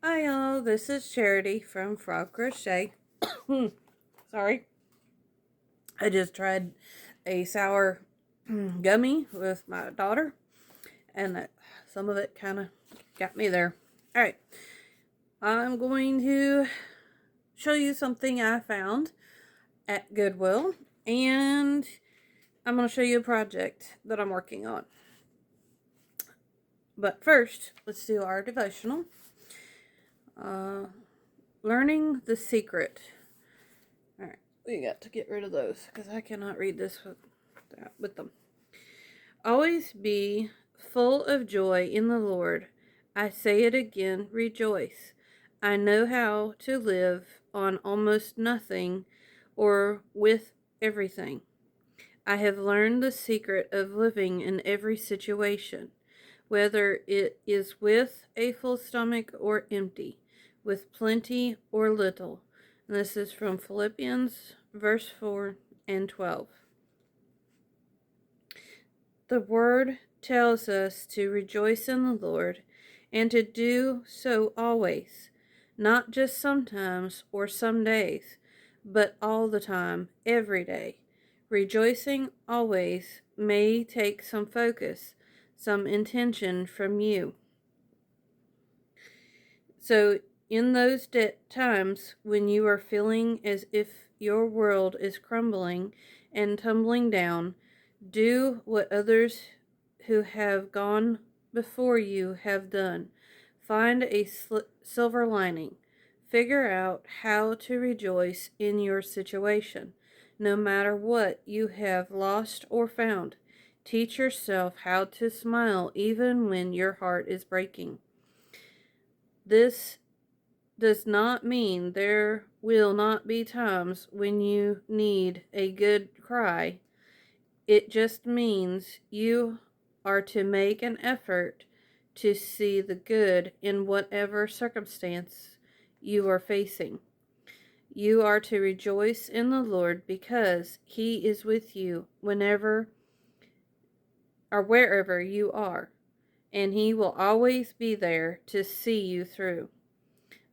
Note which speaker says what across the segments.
Speaker 1: Hi y'all, this is Charity from F.R.O.G. Sorry, I just tried a sour gummy with my daughter, and some of it kind of got me there. Alright, I'm going to show you something I found at Goodwill, and I'm going to show you a project that I'm working on. But first, let's do our devotional. Learning the secret. Alright, we got to get rid of those because I cannot read this with them. Always be full of joy in the Lord. I say it again, rejoice. I know how to live on almost nothing or with everything. I have learned the secret of living in every situation, whether it is with a full stomach or empty, with plenty or little. And this is from Philippians verse 4 and 12. The word tells us to rejoice in the Lord and to do so always, not just sometimes or some days, but all the time, every day. Rejoicing always may take some focus, some intention from you. So, in those times when you are feeling as if your world is crumbling and tumbling down, do what others who have gone before you have done. Find a silver lining. Figure out how to rejoice in your situation, no matter what you have lost or found. Teach yourself how to smile even when your heart is breaking. This does not mean there will not be times when you need a good cry. It just means you are to make an effort to see the good in whatever circumstance you are facing. You are to rejoice in the Lord because He is with you whenever or wherever you are, and He will always be there to see you through.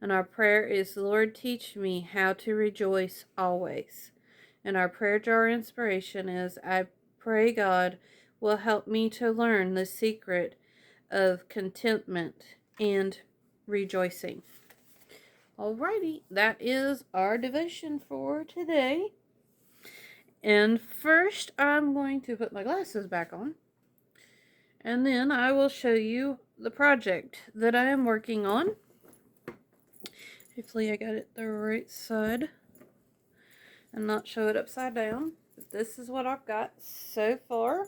Speaker 1: And our prayer is, Lord, teach me how to rejoice always. And our prayer jar inspiration is, I pray God will help me to learn the secret of contentment and rejoicing. Alrighty, that is our devotion for today. And first, I'm going to put my glasses back on. And then I will show you the project that I am working on. Hopefully I got it the right side and not show it upside down. But this is what I've got so far.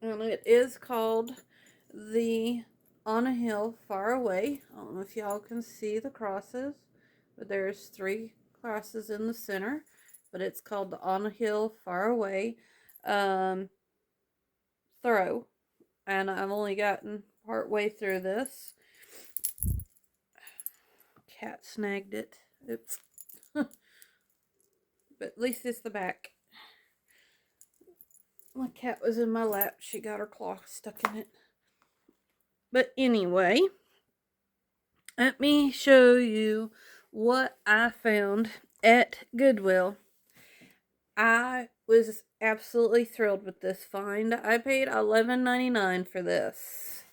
Speaker 1: And it is called the On a Hill Far Away. I don't know if y'all can see the crosses, but there's 3 crosses in the center. But it's called the On a Hill Far Away throw. And I've only gotten part way through this. Cat snagged it. Oops. But at least it's the back. My cat was in my lap. She got her claw stuck in it. But anyway, let me show you what I found at Goodwill. I was absolutely thrilled with this find. I paid $11.99 for this.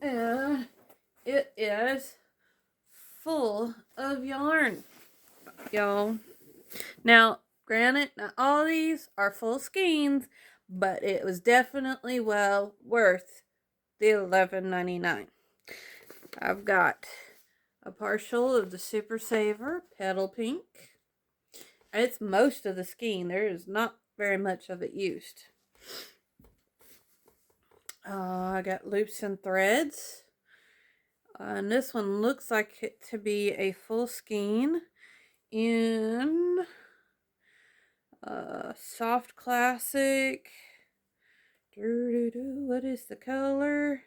Speaker 1: And it is full of yarn, y'all. Now, granted, not all these are full skeins, but it was definitely well worth the $11.99. I've got a partial of the Super Saver Petal Pink. It's most of the skein. There is not very much of it used. I got loops and threads. And this one looks like it to be a full skein in Soft Classic. What is the color?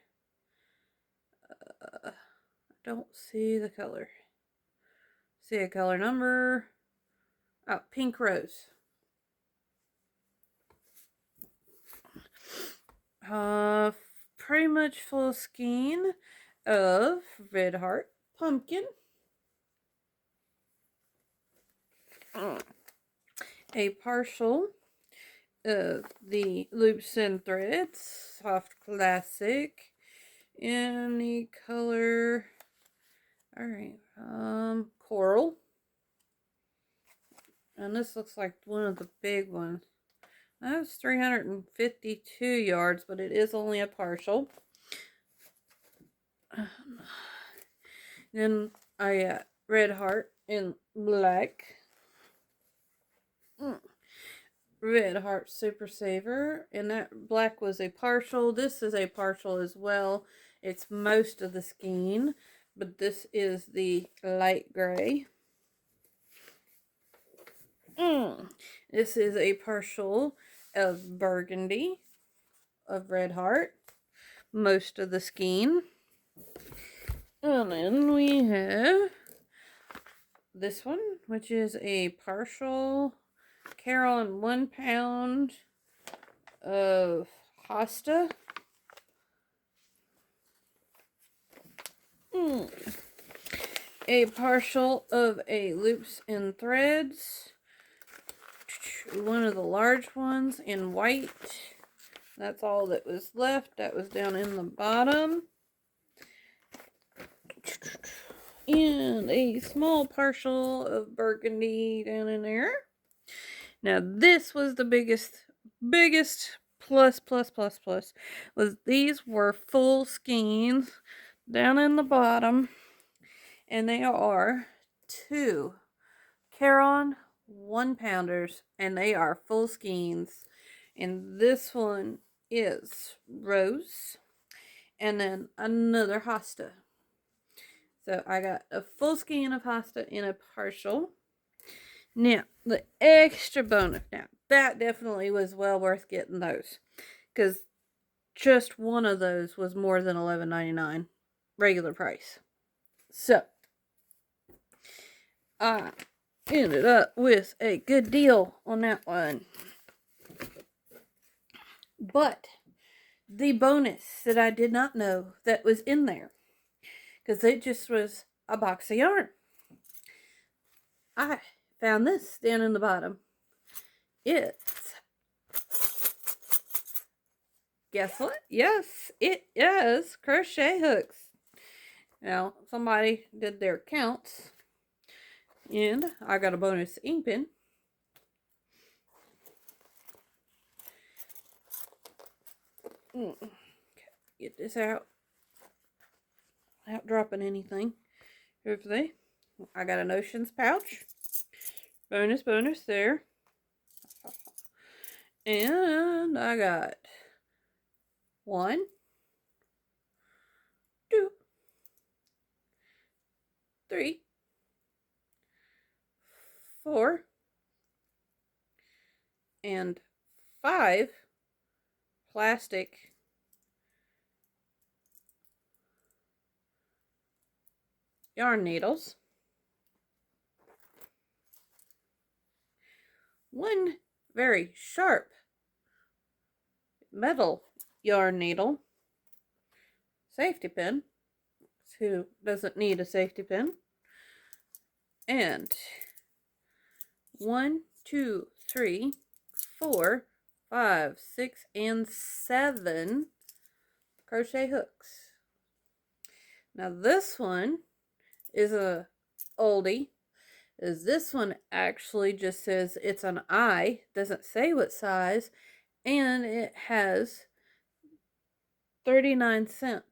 Speaker 1: I don't see the color. See a color number. Oh, Pink Rose. pretty much full skein of Red Heart Pumpkin. A partial of the Loops and Threads Soft Classic in the color, alright, Coral. And this looks like one of the big ones. That's 352 yards, but it is only a partial. Then I got Red Heart in black. Red Heart Super Saver, and that black was a partial. This is a partial as well. It's most of the skein, but this is the light gray. This is a partial of burgundy of Red Heart, most of the skein. And then we have this one, which is a partial Carolyn 1 pound of hosta. A partial of a Loops and Threads. One of the large ones in white. That's all that was left. That was down in the bottom. And a small partial of burgundy down in there. Now this was the biggest plus was these were full skeins down in the bottom, and they are 2 Caron 1 pounders, and they are full skeins. And this one is Rose, and then another hosta. So I got a full skein of hosta in a partial. Now, the extra bonus. Now, that definitely was well worth getting those. Because just one of those was more than $11.99 regular price. So, I ended up with a good deal on that one. But, the bonus that I did not know that was in there, because it just was a box of yarn. I found this down in the bottom. It's, guess what? Yes, it is crochet hooks. Now, somebody did their counts, and I got a bonus ink pen. Get this out without dropping anything. Hopefully. I got a notions pouch. Bonus there. And I got 1, 2, 3, 4, and 5 plastic yarn needles. 1 very sharp metal yarn needle. Safety pin. Who doesn't need a safety pin? And 1, 2, 3, 4, 5, 6, and 7 crochet hooks. Now this one is a oldie. This one actually just says it's an I, doesn't say what size, and it has 39-cent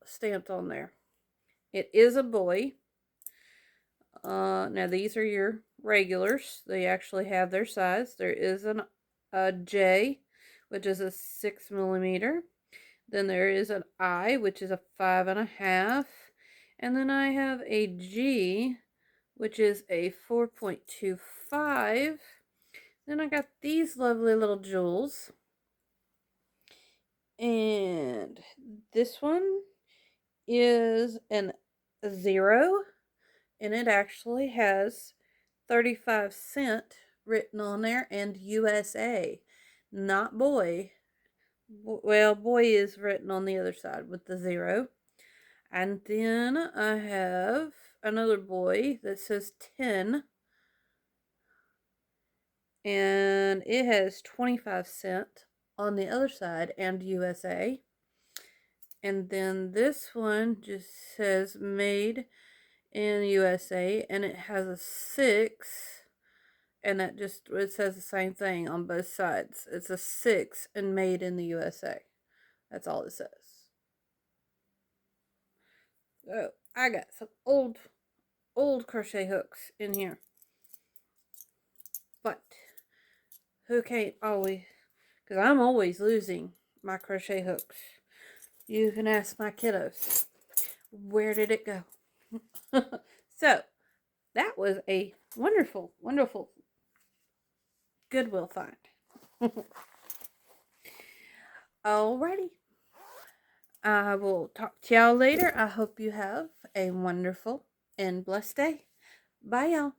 Speaker 1: stamped on there. It is a boy. Now these are your regulars. They actually have their size. There is a J, which is a 6mm. Then there is an I, which is a 5.5. And then I have a G, which is a 4.25. Then I got these lovely little jewels. And this one is an 0. And it actually has 35-cent written on there, and USA. Not boy, Well, boy is written on the other side with the 0. And then I have another boy that says 10. And it has 25 cents on the other side and USA. And then this one just says made in USA, and it has a 6, and that just, it says the same thing on both sides. It's a 6 and made in the USA. That's all it says. So I got some old crochet hooks in here. But who can't always, because I'm always losing my crochet hooks. You can ask my kiddos, where did it go? So that was a wonderful, wonderful Goodwill find. Alrighty. I will talk to y'all later. I hope you have a wonderful and blessed day. Bye, y'all.